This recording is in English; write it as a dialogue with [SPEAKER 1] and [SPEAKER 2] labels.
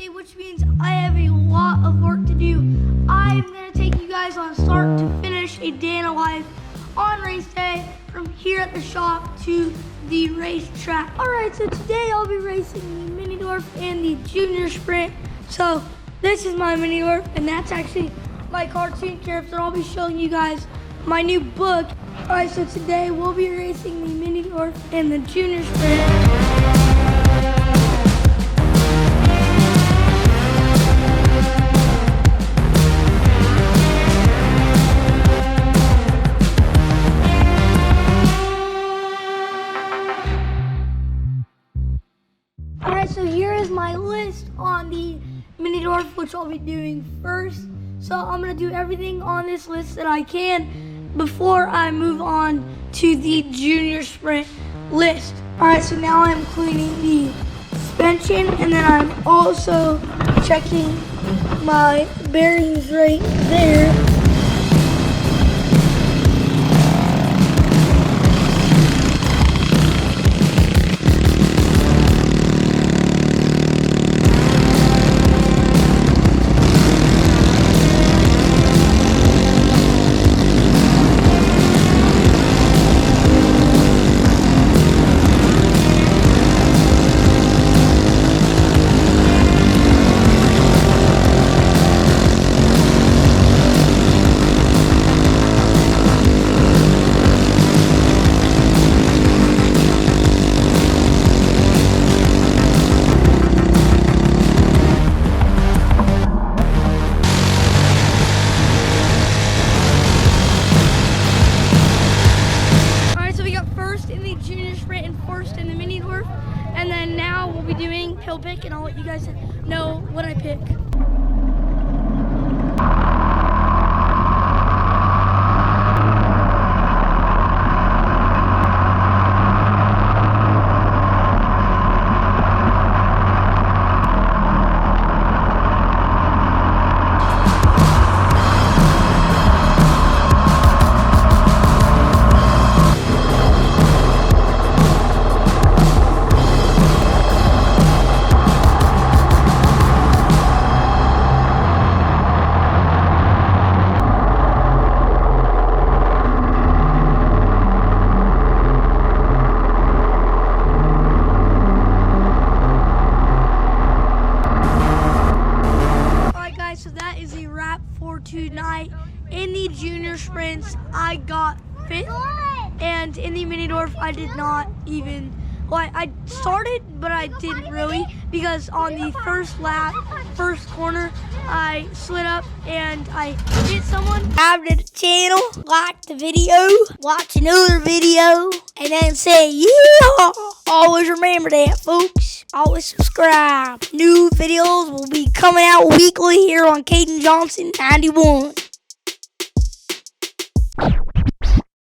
[SPEAKER 1] day, which means I have a lot of work to do. I'm going to take you guys on start to finish a day in a life on race day from here at the shop to the racetrack. Alright, so today I'll be racing the Mini Dwarf and the Junior Sprint. So this is my Mini Dwarf, and that's actually my cartoon character. I'll be showing you guys my new book. Alright, so today we'll be racing the Mini Dwarf and the Junior Sprint. Alright, so here is my list on the Mini Dwarf, which I'll be doing first. So I'm going to do everything on this list that I can before I move on to the Junior Sprint list. Alright, so now I'm cleaning the suspension, and then I'm also checking my bearings right there. Junior Sprint and first in the Mini Dwarf, and then now we'll be doing hill pick, and I'll let you guys know what I pick. So that is a wrap for tonight. In the Junior Sprints, I got 5th, and in the Mini Dwarf, I did not even, well, I started, but I didn't really, because on the first lap, first corner, I slid up and I hit someone. Subscribe to the channel, like the video, watch another video, and then say, yeah! Always remember that, folks. Always subscribe. New videos will be coming out weekly here on Caden Johnson 91.